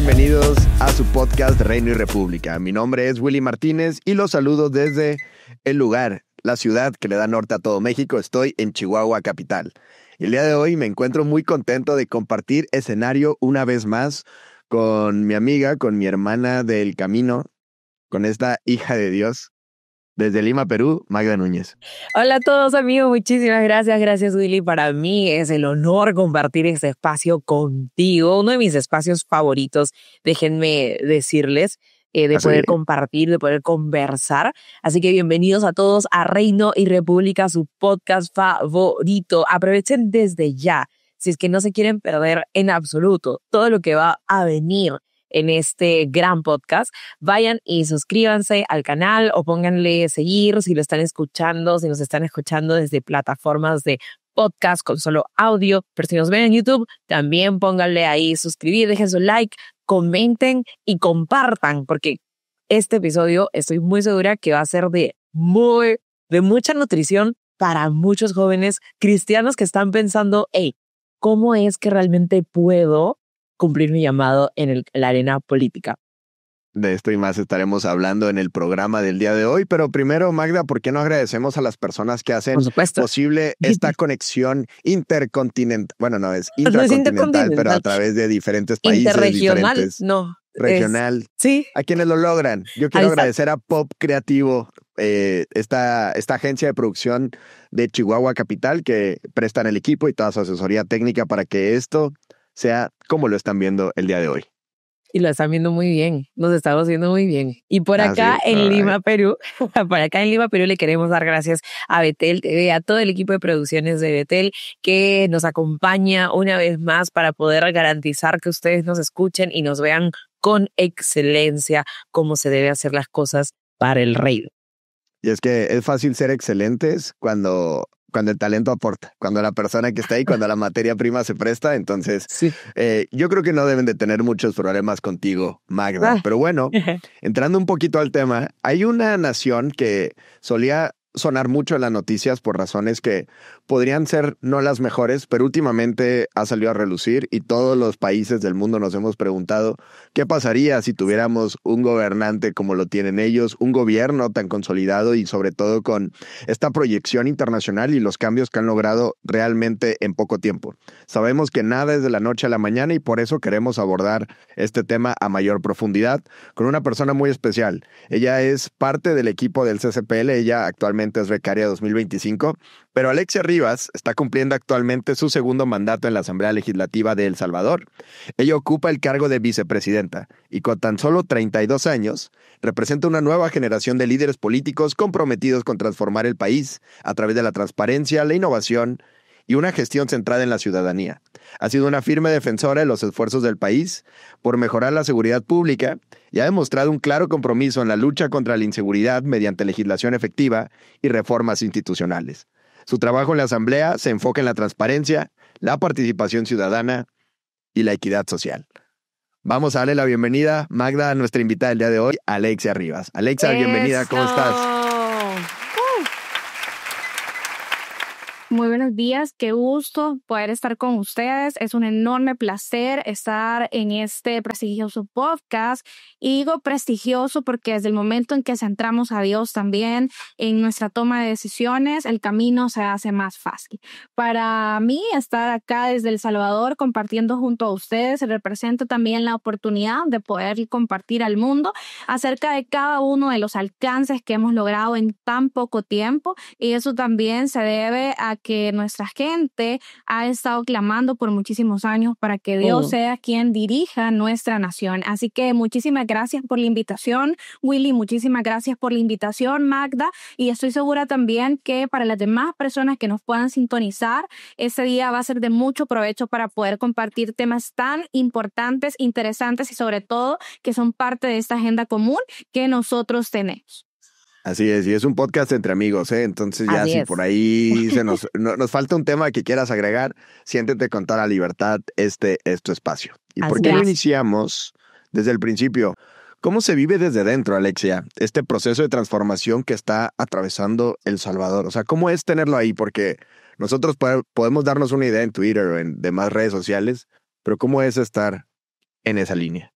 bienvenidos a su podcast Reino y República. Mi nombre es Willy Martínez y los saludo desde el lugar, la ciudad que le da norte a todo México. Estoy en Chihuahua capital. Y el día de hoy me encuentro muy contento de compartir escenario una vez más con mi amiga, con mi hermana del camino, con esta hija de Dios, desde Lima, Perú, Magda Núñez. Hola a todos, amigos, muchísimas gracias. Gracias, Willy. Para mí es el honor compartir este espacio contigo, uno de mis espacios favoritos, déjenme decirles, de poder compartir, de poder conversar. Así que bienvenidos a todos a Reino y República, su podcast favorito. Aprovechen desde ya, si es que no se quieren perder en absoluto todo lo que va a venir en este gran podcast, vayan y suscríbanse al canal o pónganle seguir si lo están escuchando, si nos están escuchando desde plataformas de podcast con solo audio, pero si nos ven en YouTube, también pónganle ahí suscribir, dejen su like, comenten y compartan, porque este episodio estoy muy segura que va a ser de mucha nutrición para muchos jóvenes cristianos que están pensando, hey, ¿cómo es que realmente puedo cumplir mi llamado en la arena política? De esto y más estaremos hablando en el programa del día de hoy, pero primero, Magda, ¿por qué no agradecemos a las personas que hacen posible esta conexión intercontinental? Bueno, no es intracontinental, pero a través de diferentes países. Interregional, diferentes, no. Regional. Sí. A quienes lo logran. Yo quiero agradecer a Pop Creativo, esta agencia de producción de Chihuahua Capital, que prestan el equipo y toda su asesoría técnica para que esto sea como lo están viendo el día de hoy. Y lo están viendo muy bien, nos estamos viendo muy bien. Y por acá en Lima, Perú, le queremos dar gracias a Betel TV, a todo el equipo de producciones de Betel que nos acompaña una vez más para poder garantizar que ustedes nos escuchen y nos vean con excelencia cómo se debe hacer las cosas para el reino. Y es que es fácil ser excelentes cuando el talento aporta, cuando la persona que está ahí, cuando la materia prima se presta. Entonces, yo creo que no deben de tener muchos problemas contigo, Magda. Pero bueno, entrando un poquito al tema, hay una nación que solía sonar mucho en las noticias por razones que podrían ser no las mejores, pero últimamente ha salido a relucir y todos los países del mundo nos hemos preguntado qué pasaría si tuviéramos un gobernante como lo tienen ellos, un gobierno tan consolidado y sobre todo con esta proyección internacional y los cambios que han logrado realmente en poco tiempo. Sabemos que nada es de la noche a la mañana y por eso queremos abordar este tema a mayor profundidad con una persona muy especial. Ella es parte del equipo del CCPL, ella actualmente es becaria 2025, pero Alexia Rivas está cumpliendo actualmente su segundo mandato en la Asamblea Legislativa de El Salvador. Ella ocupa el cargo de vicepresidenta y con tan solo 32 años representa una nueva generación de líderes políticos comprometidos con transformar el país a través de la transparencia, la innovación y una gestión centrada en la ciudadanía. Ha sido una firme defensora de los esfuerzos del país por mejorar la seguridad pública y ha demostrado un claro compromiso en la lucha contra la inseguridad mediante legislación efectiva y reformas institucionales. Su trabajo en la Asamblea se enfoca en la transparencia, la participación ciudadana y la equidad social. Vamos a darle la bienvenida, Magda, a nuestra invitada del día de hoy, Alexia Rivas. Alexia, bienvenida, ¿cómo estás? Muy buenos días, qué gusto poder estar con ustedes. Es un enorme placer estar en este prestigioso podcast. Y digo prestigioso porque desde el momento en que centramos a Dios también en nuestra toma de decisiones, el camino se hace más fácil. Para mí, estar acá desde El Salvador compartiendo junto a ustedes representa también la oportunidad de poder compartir al mundo acerca de cada uno de los alcances que hemos logrado en tan poco tiempo. Y eso también se debe a que nuestra gente ha estado clamando por muchísimos años para que Dios sea quien dirija nuestra nación. Así que muchísimas gracias por la invitación, Willy, muchísimas gracias por la invitación, Magda, y estoy segura también que para las demás personas que nos puedan sintonizar, ese día va a ser de mucho provecho para poder compartir temas tan importantes, interesantes y sobre todo que son parte de esta agenda común que nosotros tenemos. Así es, y es un podcast entre amigos, ¿eh? Entonces ya si por ahí nos falta un tema que quieras agregar, siéntete con toda la libertad, este es tu espacio. ¿Y por qué no iniciamos desde el principio? ¿Cómo se vive desde dentro, Alexia, este proceso de transformación que está atravesando El Salvador? O sea, ¿cómo es tenerlo ahí? Porque nosotros podemos darnos una idea en Twitter o en demás redes sociales, pero ¿cómo es estar en esa línea?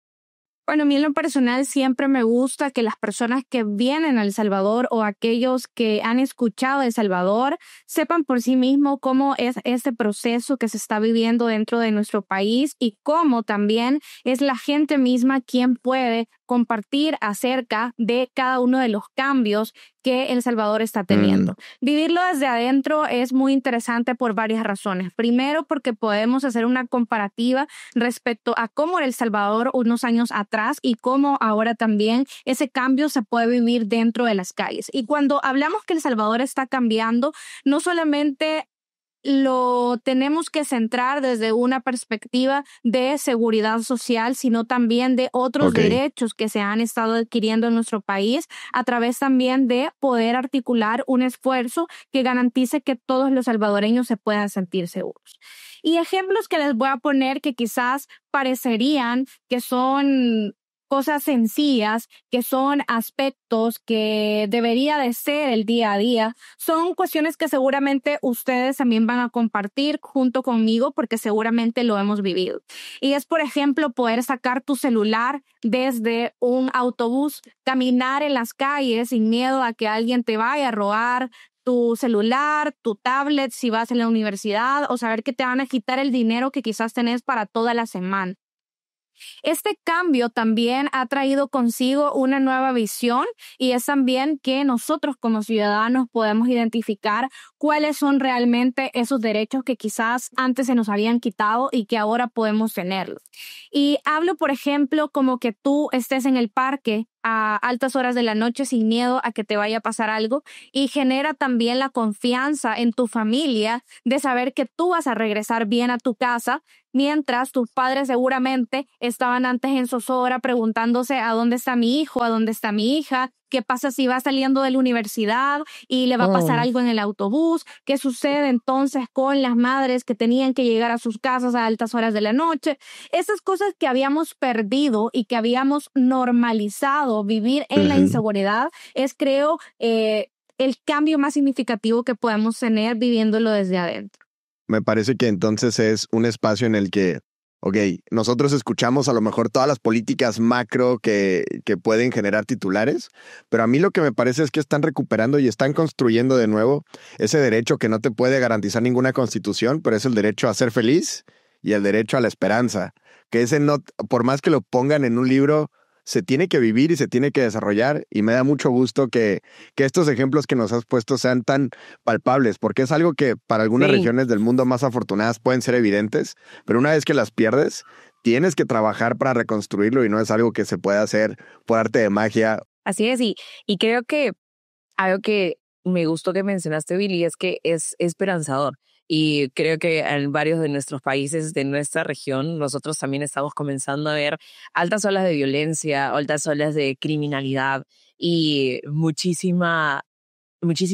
Bueno, a mí en lo personal siempre me gusta que las personas que vienen a El Salvador o aquellos que han escuchado El Salvador sepan por sí mismos cómo es este proceso que se está viviendo dentro de nuestro país y cómo también es la gente misma quien puede compartir acerca de cada uno de los cambios que El Salvador está teniendo. Vivirlo desde adentro es muy interesante por varias razones. Primero, porque podemos hacer una comparativa respecto a cómo era El Salvador unos años atrás y cómo ahora también ese cambio se puede vivir dentro de las calles. Y cuando hablamos que El Salvador está cambiando, no solamente lo tenemos que centrar desde una perspectiva de seguridad social, sino también de otros derechos que se han estado adquiriendo en nuestro país a través también de poder articular un esfuerzo que garantice que todos los salvadoreños se puedan sentir seguros. Y ejemplos que les voy a poner que quizás parecerían que son cosas sencillas, que son aspectos que debería de ser el día a día, son cuestiones que seguramente ustedes también van a compartir junto conmigo porque seguramente lo hemos vivido. Y es, por ejemplo, poder sacar tu celular desde un autobús, caminar en las calles sin miedo a que alguien te vaya a robar tu celular, tu tablet si vas a la universidad o saber que te van a quitar el dinero que quizás tenés para toda la semana. Este cambio también ha traído consigo una nueva visión y es también que nosotros como ciudadanos podemos identificar cuáles son realmente esos derechos que quizás antes se nos habían quitado y que ahora podemos tenerlos. Y hablo, por ejemplo, como que tú estés en el parque a altas horas de la noche sin miedo a que te vaya a pasar algo y genera también la confianza en tu familia de saber que tú vas a regresar bien a tu casa, mientras tus padres seguramente estaban antes en zozobra preguntándose a dónde está mi hijo, a dónde está mi hija, qué pasa si va saliendo de la universidad y le va a pasar algo en el autobús, qué sucede entonces con las madres que tenían que llegar a sus casas a altas horas de la noche. Esas cosas que habíamos perdido y que habíamos normalizado vivir en la inseguridad es, creo, el cambio más significativo que podemos tener viviéndolo desde adentro. Me parece que entonces es un espacio en el que, nosotros escuchamos a lo mejor todas las políticas macro que pueden generar titulares, pero a mí lo que me parece es que están recuperando y están construyendo de nuevo ese derecho que no te puede garantizar ninguna constitución, pero es el derecho a ser feliz y el derecho a la esperanza, que ese no, por más que lo pongan en un libro, se tiene que vivir y se tiene que desarrollar, y me da mucho gusto que estos ejemplos que nos has puesto sean tan palpables, porque es algo que para algunas regiones del mundo más afortunadas pueden ser evidentes, pero una vez que las pierdes, tienes que trabajar para reconstruirlo y no es algo que se pueda hacer por arte de magia. Así es, y creo que algo que me gustó que mencionaste, Billy, es que es esperanzador. Y creo que en varios de nuestros países, de nuestra región, nosotros también estamos comenzando a ver altas olas de violencia, altas olas de criminalidad y muchísima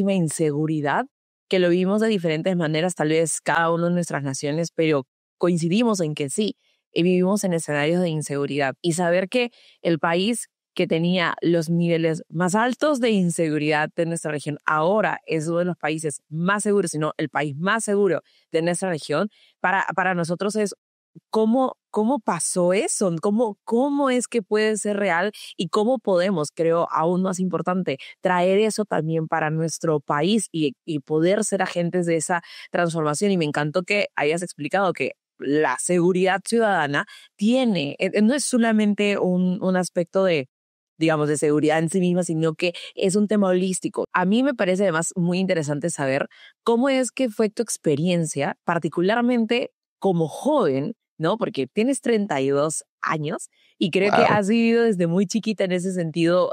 inseguridad, que lo vimos de diferentes maneras, tal vez cada una de nuestras naciones, pero coincidimos en que sí, vivimos en escenarios de inseguridad. Y saber que el país que tenía los niveles más altos de inseguridad de nuestra región, ahora es uno de los países más seguros, sino el país más seguro de nuestra región, para nosotros es cómo pasó eso, cómo es que puede ser real y cómo podemos, creo, aún más importante, traer eso también para nuestro país y poder ser agentes de esa transformación. Y me encantó que hayas explicado que la seguridad ciudadana no es solamente un aspecto de seguridad en sí misma, sino que es un tema holístico. A mí me parece además muy interesante saber cómo es que fue tu experiencia, particularmente como joven, ¿no? Porque tienes 32 años y creo que has vivido desde muy chiquita en ese sentido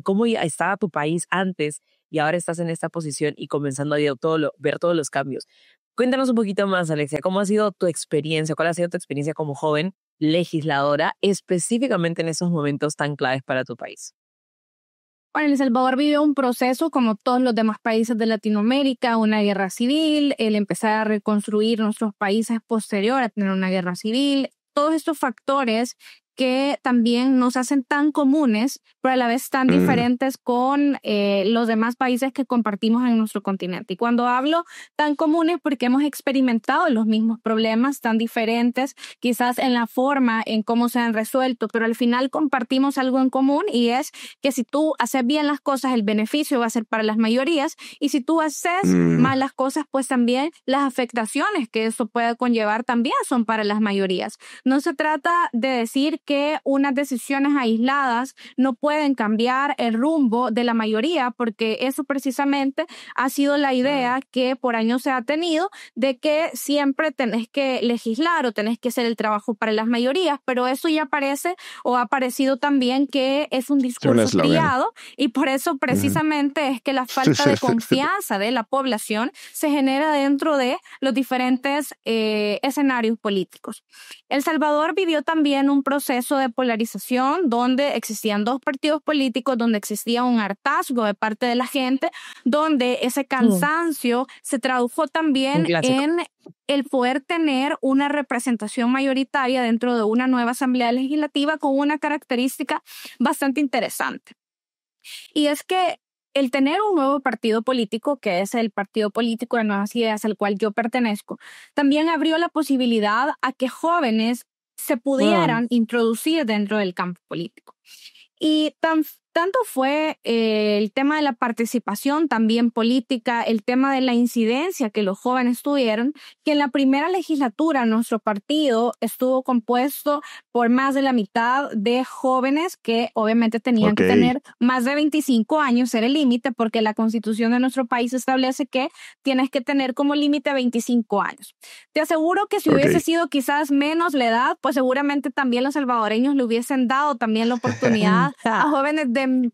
cómo estaba tu país antes y ahora estás en esta posición y comenzando a ver todos los cambios. Cuéntanos un poquito más, Alexia, ¿cómo ha sido tu experiencia? ¿Cuál ha sido tu experiencia como joven legisladora, específicamente en esos momentos tan claves para tu país? Bueno, El Salvador vivió un proceso como todos los demás países de Latinoamérica, una guerra civil, el empezar a reconstruir nuestros países posterior a tener una guerra civil, todos estos factores que también nos hacen tan comunes, pero a la vez tan diferentes con los demás países que compartimos en nuestro continente. Y cuando hablo tan comunes, porque hemos experimentado los mismos problemas tan diferentes, quizás en la forma en cómo se han resuelto, pero al final compartimos algo en común, y es que si tú haces bien las cosas, el beneficio va a ser para las mayorías, y si tú haces mal las cosas, pues también las afectaciones que eso puede conllevar también son para las mayorías. No se trata de decir que unas decisiones aisladas no pueden cambiar el rumbo de la mayoría, porque eso precisamente ha sido la idea que por años se ha tenido, de que siempre tenés que legislar o tenés que hacer el trabajo para las mayorías, pero eso ya parece o ha parecido también que es un discurso trillado, y por eso precisamente es que la falta de confianza de la población se genera dentro de los diferentes escenarios políticos. El Salvador vivió también un proceso de polarización donde existían dos partidos políticos, donde existía un hartazgo de parte de la gente, donde ese cansancio se tradujo también en el poder tener una representación mayoritaria dentro de una nueva asamblea legislativa con una característica bastante interesante. Y es que el tener un nuevo partido político, que es el Partido Político de Nuevas Ideas al cual yo pertenezco, también abrió la posibilidad a que jóvenes se pudieran introducir dentro del campo político. Y tanto fue el tema de la participación también política, el tema de la incidencia que los jóvenes tuvieron, que en la primera legislatura nuestro partido estuvo compuesto por más de la mitad de jóvenes que obviamente tenían que tener más de 25 años, era el límite, porque la Constitución de nuestro país establece que tienes que tener como límite 25 años. Te aseguro que si hubiese sido quizás menos la edad, pues seguramente también los salvadoreños le hubiesen dado también la oportunidad a jóvenes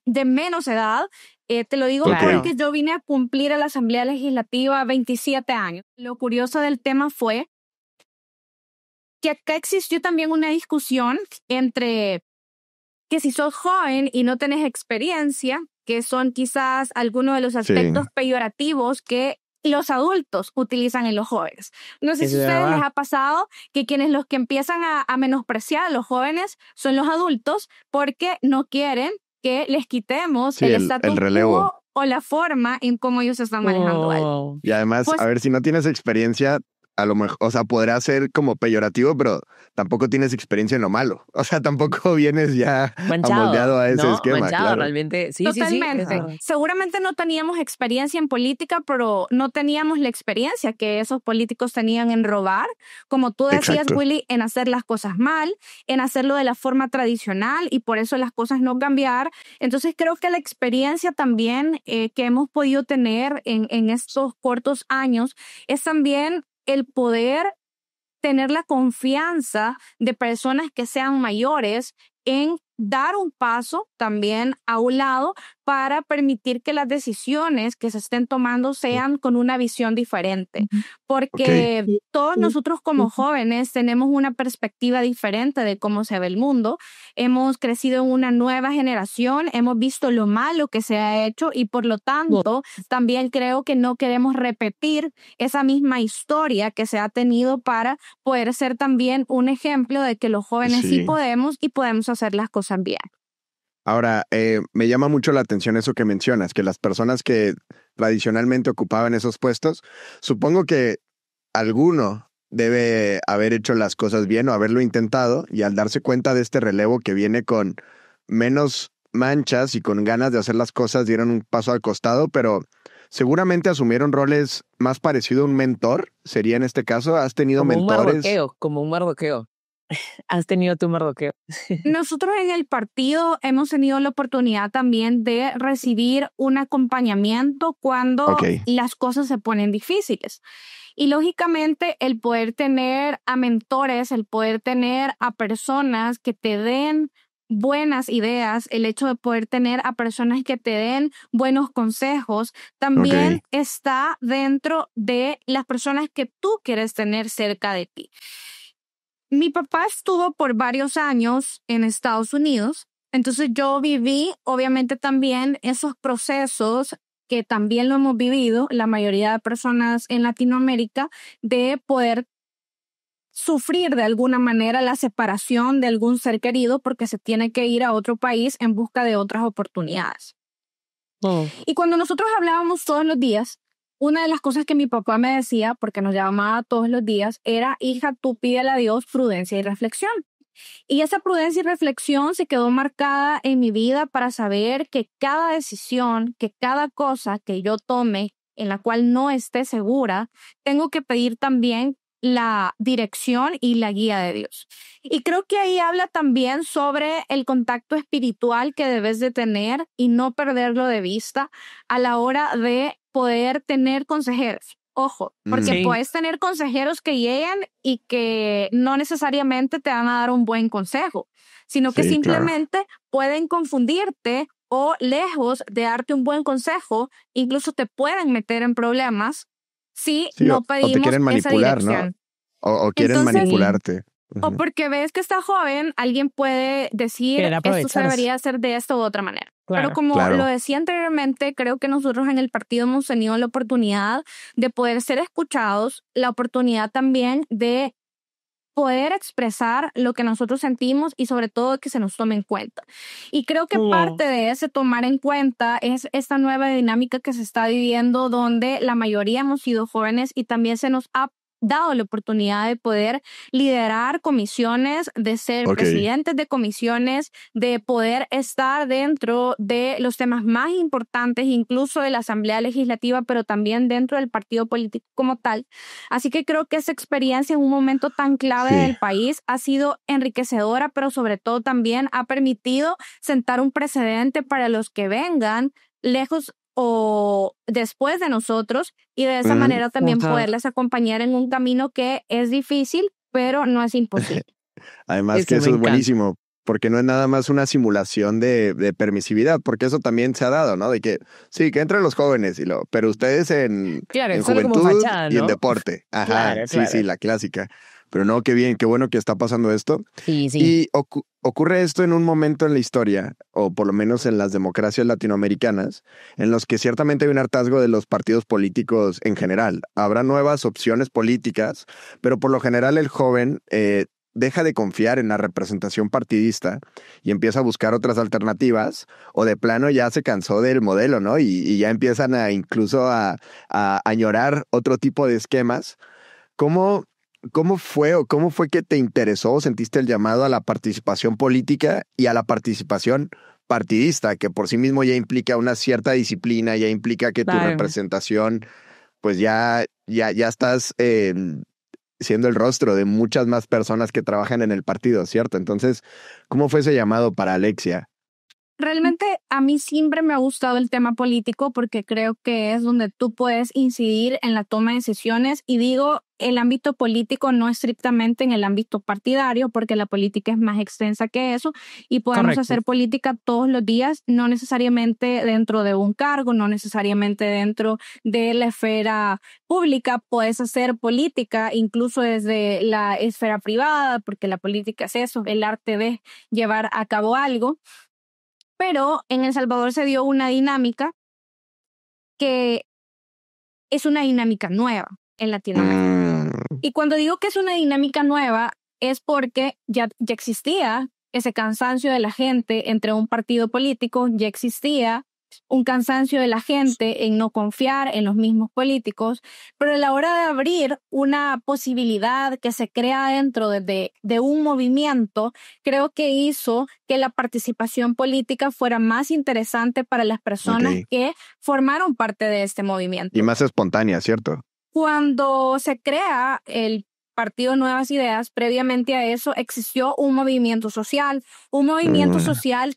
de menos edad. Te lo digo porque yo vine a cumplir a la Asamblea Legislativa 27 años. Lo curioso del tema fue que acá existió también una discusión entre que si sos joven y no tenés experiencia, que son quizás algunos de los aspectos peyorativos que los adultos utilizan en los jóvenes. No sé si a ustedes les ha pasado que los que empiezan a menospreciar a los jóvenes son los adultos, porque no quieren que les quitemos el estatus quo o la forma en cómo ellos están manejando algo. Y además, pues, a ver, si no tienes experiencia, a lo mejor, o sea, podrá ser como peyorativo, pero tampoco tienes experiencia en lo malo. O sea, tampoco vienes ya amoldeado a ese esquema. Manchado, realmente. Sí, totalmente. Sí. Seguramente no teníamos experiencia en política, pero no teníamos la experiencia que esos políticos tenían en robar, como tú decías, Willy, en hacer las cosas mal, en hacerlo de la forma tradicional, y por eso las cosas no cambiar. Entonces creo que la experiencia también que hemos podido tener en estos cortos años es también el poder tener la confianza de personas que sean mayores en dar un paso también a un lado para permitir que las decisiones que se estén tomando sean con una visión diferente. Porque todos nosotros como jóvenes tenemos una perspectiva diferente de cómo se ve el mundo. Hemos crecido en una nueva generación, hemos visto lo malo que se ha hecho, y por lo tanto también creo que no queremos repetir esa misma historia que se ha tenido, para poder ser también un ejemplo de que los jóvenes sí podemos y podemos hacer las cosas bien. Ahora, me llama mucho la atención eso que mencionas, que las personas que tradicionalmente ocupaban esos puestos, supongo que alguno debe haber hecho las cosas bien o haberlo intentado, y al darse cuenta de este relevo que viene con menos manchas y con ganas de hacer las cosas, dieron un paso al costado, pero seguramente asumieron roles más parecido a un mentor. ¿Sería en este caso? ¿Has tenido mentores? Como un mardoqueo. ¿Has tenido tu mardoqueo? Nosotros en el partido hemos tenido la oportunidad también de recibir un acompañamiento cuando las cosas se ponen difíciles. Y lógicamente el poder tener a mentores, el poder tener a personas que te den buenas ideas, el hecho de poder tener a personas que te den buenos consejos, también está dentro de las personas que tú quieres tener cerca de ti. Mi papá estuvo por varios años en Estados Unidos, entonces yo viví obviamente también esos procesos que también lo hemos vivido la mayoría de personas en Latinoamérica, de poder sufrir de alguna manera la separación de algún ser querido porque se tiene que ir a otro país en busca de otras oportunidades. Y cuando nosotros hablábamos todos los días, una de las cosas que mi papá me decía, porque nos llamaba todos los días, era: hija, tú pídele a Dios prudencia y reflexión. Y esa prudencia y reflexión se quedó marcada en mi vida para saber que cada decisión, que cada cosa que yo tome en la cual no esté segura, tengo que pedir también la dirección y la guía de Dios. Y creo que ahí habla también sobre el contacto espiritual que debes de tener y no perderlo de vista a la hora de poder tener consejeros. Ojo, porque puedes tener consejeros que lleguen y que no necesariamente te van a dar un buen consejo, sino que simplemente pueden confundirte o, lejos de darte un buen consejo, incluso te pueden meter en problemas si no pedimos o te quieren manipular, esa dirección. ¿no? O quieren manipularte. O porque ves que está joven, alguien puede decir: esto se debería hacer de esta u otra manera. Claro, pero como lo decía anteriormente, creo que nosotros en el partido hemos tenido la oportunidad de poder ser escuchados, la oportunidad también de poder expresar lo que nosotros sentimos y sobre todo que se nos tome en cuenta. Y creo que parte de ese tomar en cuenta es esta nueva dinámica que se está viviendo, donde la mayoría hemos sido jóvenes y también se nos ha dado la oportunidad de poder liderar comisiones, de ser presidentes de comisiones, de poder estar dentro de los temas más importantes, incluso de la Asamblea Legislativa, pero también dentro del partido político como tal. Así que creo que esa experiencia en un momento tan clave del país ha sido enriquecedora, pero sobre todo también ha permitido sentar un precedente para los que vengan lejos o después de nosotros, y de esa manera también poderles acompañar en un camino que es difícil, pero no es imposible. Además que eso es buenísimo, porque no es nada más una simulación de permisividad, porque eso también se ha dado, ¿no? De que sí, que entren los jóvenes, pero ustedes en juventud fachada, ¿no? Y en deporte. Ajá, sí, la clásica. Pero no, qué bien, qué bueno que está pasando esto. Sí. Y ocurre esto en un momento en la historia, o por lo menos en las democracias latinoamericanas, en los que ciertamente hay un hartazgo de los partidos políticos en general. Habrá nuevas opciones políticas, pero por lo general el joven deja de confiar en la representación partidista y empieza a buscar otras alternativas, o de plano ya se cansó del modelo, ¿no? Y ya empiezan incluso a añorar otro tipo de esquemas. ¿Cómo fue que te interesó o sentiste el llamado a la participación política y a la participación partidista, que por sí mismo ya implica una cierta disciplina, ya implica que tu representación, pues ya estás siendo el rostro de muchas más personas que trabajan en el partido, ¿cierto? Entonces, ¿cómo fue ese llamado para Alexia? Realmente a mí siempre me ha gustado el tema político porque creo que es donde tú puedes incidir en la toma de decisiones, y digo el ámbito político no estrictamente en el ámbito partidario, porque la política es más extensa que eso y podemos hacer política todos los días, no necesariamente dentro de un cargo, no necesariamente dentro de la esfera pública. Puedes hacer política incluso desde la esfera privada, porque la política es eso, el arte de llevar a cabo algo. Pero en El Salvador se dio una dinámica que es una dinámica nueva en Latinoamérica. Y cuando digo que es una dinámica nueva es porque ya existía ese cansancio de la gente entre un partido político, ya existía un cansancio de la gente en no confiar en los mismos políticos, pero a la hora de abrir una posibilidad que se crea dentro de un movimiento, creo que hizo que la participación política fuera más interesante para las personas que formaron parte de este movimiento. Y más espontánea, ¿cierto? Cuando se crea el Partido Nuevas Ideas, previamente a eso existió un movimiento social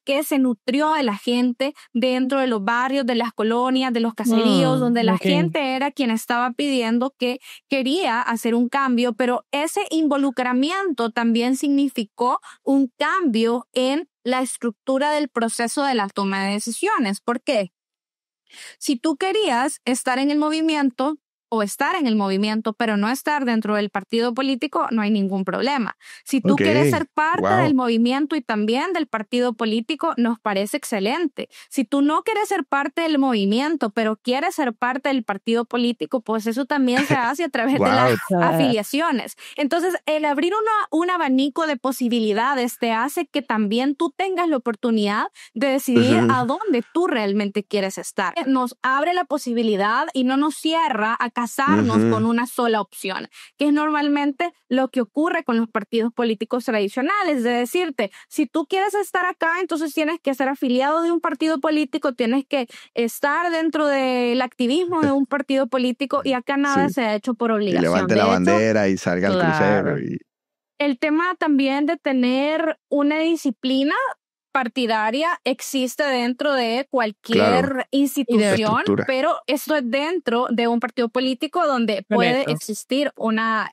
que se nutrió de la gente dentro de los barrios, de las colonias, de los caseríos, donde la gente era quien estaba pidiendo que quería hacer un cambio, pero ese involucramiento también significó un cambio en la estructura del proceso de la toma de decisiones. ¿Por qué? Si tú querías estar en el movimiento, o estar en el movimiento, pero no estar dentro del partido político, no hay ningún problema. Si tú quieres ser parte del movimiento y también del partido político, nos parece excelente. Si tú no quieres ser parte del movimiento, pero quieres ser parte del partido político, pues eso también se hace a través de las afiliaciones. Entonces, el abrir un abanico de posibilidades te hace que también tú tengas la oportunidad de decidir a dónde tú realmente quieres estar. Nos abre la posibilidad y no nos cierra a casarnos con una sola opción, que es normalmente lo que ocurre con los partidos políticos tradicionales, de decirte, si tú quieres estar acá, entonces tienes que ser afiliado de un partido político, tienes que estar dentro del activismo de un partido político y acá nada se ha hecho por obligación. Y levante la bandera y salga al crucero. El tema también de tener una disciplina partidaria existe dentro de cualquier institución, pero esto es dentro de un partido político donde puede existir una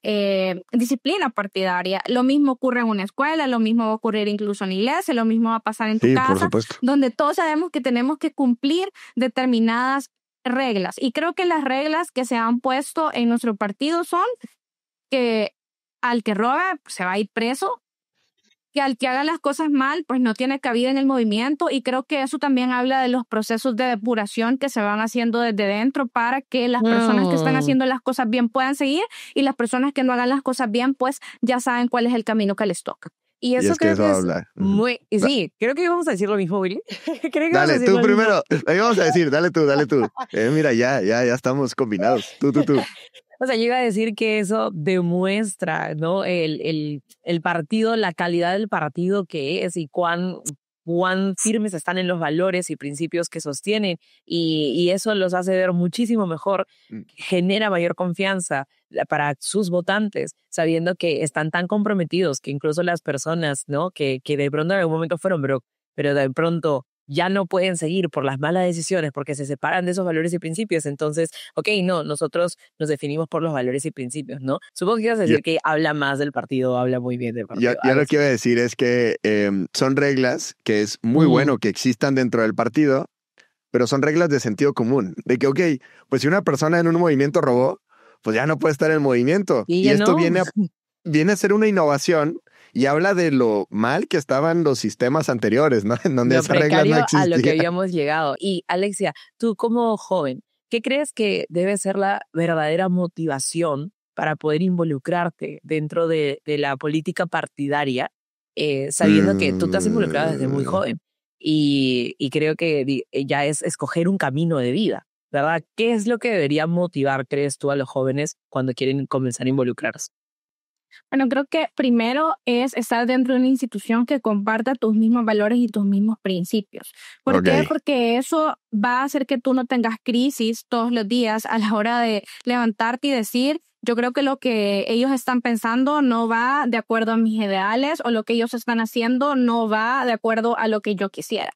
disciplina partidaria. Lo mismo ocurre en una escuela, lo mismo va a ocurrir incluso en la iglesia, lo mismo va a pasar en tu casa, donde todos sabemos que tenemos que cumplir determinadas reglas. Y creo que las reglas que se han puesto en nuestro partido son que al que roba se va a ir preso, que al que haga las cosas mal, pues no tiene cabida en el movimiento, y creo que eso también habla de los procesos de depuración que se van haciendo desde dentro para que las personas que están haciendo las cosas bien puedan seguir, y las personas que no hagan las cosas bien, pues ya saben cuál es el camino que les toca. Y eso creo que es muy... Sí, creo que íbamos a decir lo mismo, Willy. Dale, tú primero. Ahí vamos a decir, dale tú. Mira, ya estamos combinados. Tú. O sea, yo iba a decir que eso demuestra, ¿no? El partido, la calidad del partido que es y cuán firmes están en los valores y principios que sostienen, y eso los hace ver muchísimo mejor, genera mayor confianza para sus votantes, sabiendo que están tan comprometidos que incluso las personas, ¿no? que de pronto en algún momento fueron, pero de pronto ya no pueden seguir por las malas decisiones porque se separan de esos valores y principios. Entonces, nosotros nos definimos por los valores y principios, ¿no? Supongo que ibas a decir que habla más del partido, habla muy bien del partido. Yo lo que iba a decir es que son reglas que es muy bueno que existan dentro del partido, pero son reglas de sentido común. De que, pues si una persona en un movimiento robó, pues ya no puede estar en el movimiento. Y esto viene a ser una innovación. Y habla de lo mal que estaban los sistemas anteriores, ¿no? En donde esa regla no existía. A lo que habíamos llegado. Y Alexia, tú como joven, ¿qué crees que debe ser la verdadera motivación para poder involucrarte dentro de la política partidaria, sabiendo que tú te has involucrado desde muy joven? Y creo que ya es escoger un camino de vida, ¿verdad? ¿Qué es lo que debería motivar, crees tú, a los jóvenes cuando quieren comenzar a involucrarse? Bueno, creo que primero es estar dentro de una institución que comparta tus mismos valores y tus mismos principios. ¿Por qué? Porque eso va a hacer que tú no tengas crisis todos los días a la hora de levantarte y decir, yo creo que lo que ellos están pensando no va de acuerdo a mis ideales, o lo que ellos están haciendo no va de acuerdo a lo que yo quisiera.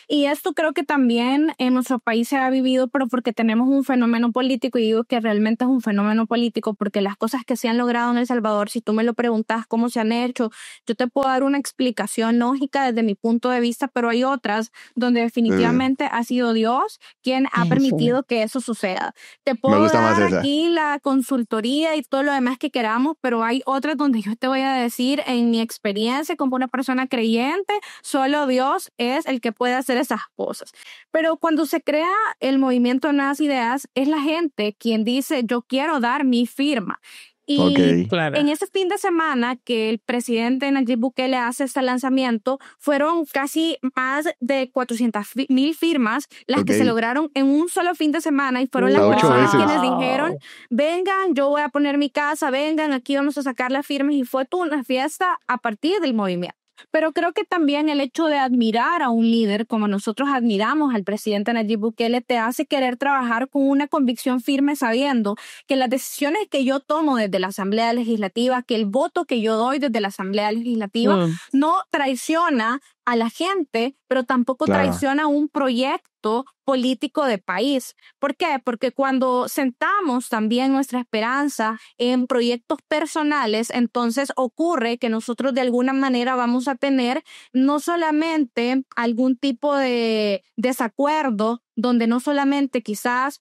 Y esto creo que también en nuestro país se ha vivido, pero porque tenemos un fenómeno político, y digo que realmente es un fenómeno político porque las cosas que se han logrado en El Salvador, si tú me lo preguntas cómo se han hecho, yo te puedo dar una explicación lógica desde mi punto de vista, pero hay otras donde definitivamente ha sido Dios quien ha permitido que eso suceda. Te puedo dar aquí la consultoría y todo lo demás que queramos, pero hay otras donde yo te voy a decir, en mi experiencia como una persona creyente, solo Dios es el que puede hacer esas cosas. Pero cuando se crea el movimiento Nuevas Ideas, es la gente quien dice, yo quiero dar mi firma. Y en ese fin de semana que el presidente Nayib Bukele hace este lanzamiento, fueron casi más de 400,000 firmas las que se lograron en un solo fin de semana, y fueron las personas quienes dijeron, vengan, yo voy a poner mi casa, vengan, aquí vamos a sacar las firmas, y fue toda una fiesta a partir del movimiento. Pero creo que también el hecho de admirar a un líder como nosotros admiramos al presidente Nayib Bukele te hace querer trabajar con una convicción firme, sabiendo que las decisiones que yo tomo desde la Asamblea Legislativa, que el voto que yo doy desde la Asamblea Legislativa no traiciona a la gente, pero tampoco traiciona un proyecto político de país. ¿Por qué? Porque cuando sentamos también nuestra esperanza en proyectos personales, entonces ocurre que nosotros de alguna manera vamos a tener no solamente algún tipo de desacuerdo, donde no solamente quizás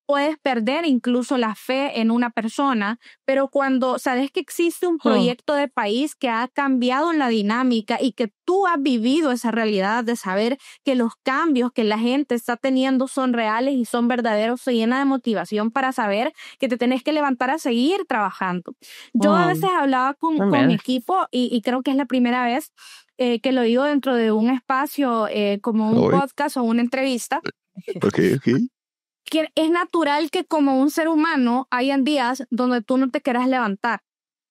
puedes perder incluso la fe en una persona, pero cuando sabes que existe un proyecto de país que ha cambiado la dinámica y que tú has vivido esa realidad de saber que los cambios que la gente está teniendo son reales y son verdaderos, se llena de motivación para saber que te tenés que levantar a seguir trabajando. Yo a veces hablaba con mi equipo y creo que es la primera vez que lo digo dentro de un espacio como un podcast o una entrevista. Okay. Que es natural que como un ser humano hayan días donde tú no te quieras levantar,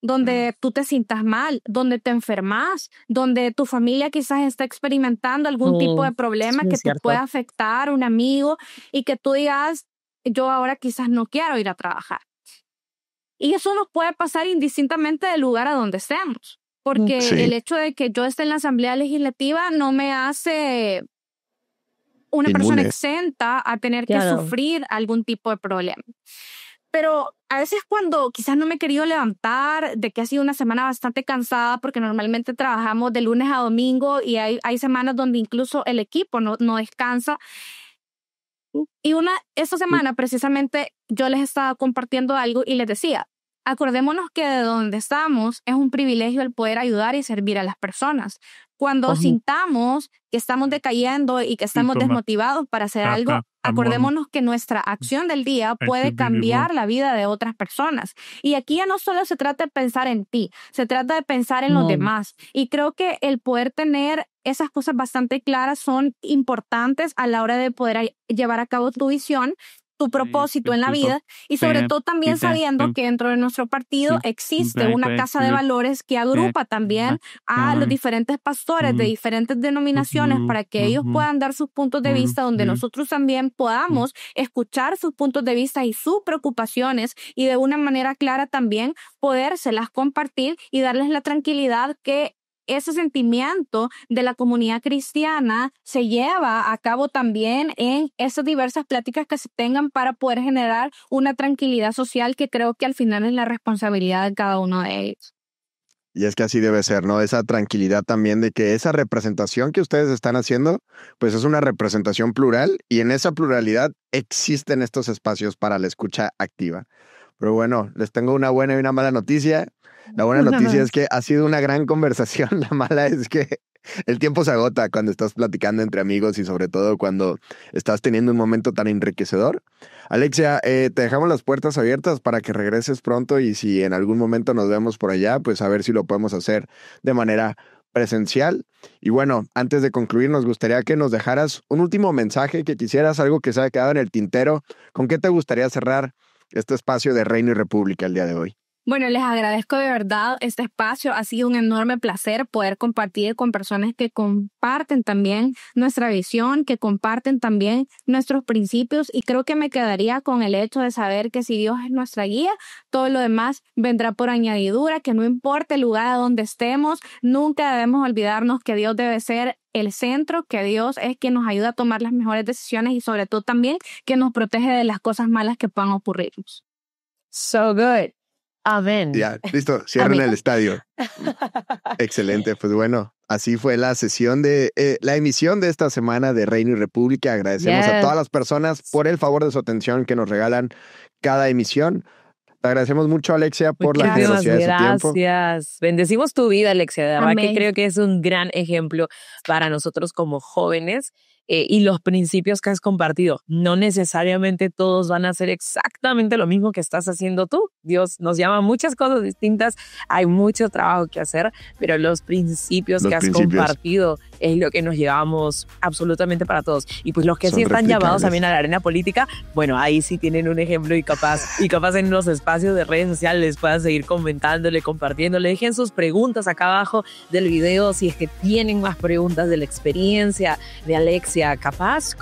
donde tú te sientas mal, donde te enfermas, donde tu familia quizás está experimentando algún tipo de problema que te pueda afectar, un amigo, y que tú digas, yo ahora quizás no quiero ir a trabajar. Y eso nos puede pasar indistintamente del lugar a donde estemos, porque el hecho de que yo esté en la Asamblea Legislativa no me hace una persona exenta a tener que sufrir algún tipo de problema. Pero a veces cuando quizás no me he querido levantar, de que ha sido una semana bastante cansada, porque normalmente trabajamos de lunes a domingo y hay semanas donde incluso el equipo no descansa. Y esa semana precisamente yo les estaba compartiendo algo y les decía, acordémonos que de donde estamos es un privilegio el poder ayudar y servir a las personas. Cuando sintamos que estamos decayendo y que estamos desmotivados para hacer algo, acordémonos que nuestra acción del día puede cambiar la vida de otras personas. Y aquí ya no solo se trata de pensar en ti, se trata de pensar en los demás. Y creo que el poder tener esas cosas bastante claras son importantes a la hora de poder llevar a cabo tu visión, tu propósito en la vida, y sobre todo también sabiendo que dentro de nuestro partido existe una casa de valores que agrupa también a los diferentes pastores de diferentes denominaciones para que ellos puedan dar sus puntos de vista, donde nosotros también podamos escuchar sus puntos de vista y sus preocupaciones y de una manera clara también podérselas compartir y darles la tranquilidad que ese sentimiento de la comunidad cristiana se lleva a cabo también en esas diversas pláticas que se tengan para poder generar una tranquilidad social que creo que al final es la responsabilidad de cada uno de ellos. Y es que así debe ser, ¿no? Esa tranquilidad también de que esa representación que ustedes están haciendo, pues es una representación plural y en esa pluralidad existen estos espacios para la escucha activa. Pero bueno, les tengo una buena y una mala noticia. La buena noticia es que ha sido una gran conversación. La mala es que el tiempo se agota cuando estás platicando entre amigos y sobre todo cuando estás teniendo un momento tan enriquecedor. Alexia, te dejamos las puertas abiertas para que regreses pronto y si en algún momento nos vemos por allá, pues a ver si lo podemos hacer de manera presencial. Y bueno, antes de concluir, nos gustaría que nos dejaras un último mensaje, que quisieras algo que se haya quedado en el tintero. ¿Con qué te gustaría cerrar este espacio de Reino y República el día de hoy? Bueno, les agradezco de verdad este espacio. Ha sido un enorme placer poder compartir con personas que comparten también nuestra visión, que comparten también nuestros principios, y creo que me quedaría con el hecho de saber que si Dios es nuestra guía, todo lo demás vendrá por añadidura, que no importa el lugar a donde estemos, nunca debemos olvidarnos que Dios debe ser el centro, que Dios es quien nos ayuda a tomar las mejores decisiones y sobre todo también que nos protege de las cosas malas que puedan ocurrirnos. So good. Amén. Ya, listo, cierren el estadio. Excelente, pues bueno, así fue la sesión de la emisión de esta semana de Reino y República. Agradecemos a todas las personas por el favor de su atención que nos regalan cada emisión. Te agradecemos mucho, Alexia, por la generosidad de su tiempo. Gracias. Bendecimos tu vida, Alexia. De verdad que creo que es un gran ejemplo para nosotros como jóvenes. Y los principios que has compartido, no necesariamente todos van a ser exactamente lo mismo que estás haciendo tú. Dios nos llama a muchas cosas distintas, hay mucho trabajo que hacer, pero los principios que has compartido es lo que nos llevamos absolutamente para todos. Y pues los que sí están llamados también a la arena política, bueno, ahí sí tienen un ejemplo y capaz en los espacios de redes sociales les puedan seguir comentándole, compartiéndole. Dejen sus preguntas acá abajo del video si es que tienen más preguntas de la experiencia de Alexia. Capaz,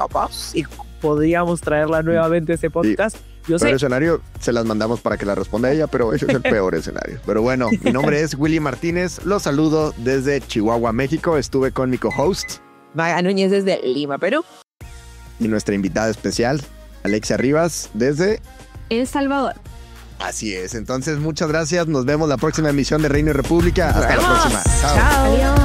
y podríamos traerla nuevamente a ese podcast. Yo sé. El escenario se las mandamos para que la responda ella, pero ese es el peor escenario. Pero bueno, mi nombre es Willy Martínez, los saludo desde Chihuahua, México. Estuve con mi co-host Maga Núñez desde Lima, Perú. Y nuestra invitada especial, Alexia Rivas, desde El Salvador. Así es, entonces muchas gracias, nos vemos la próxima emisión de Reino y República. Hasta la próxima. Chao. Adiós.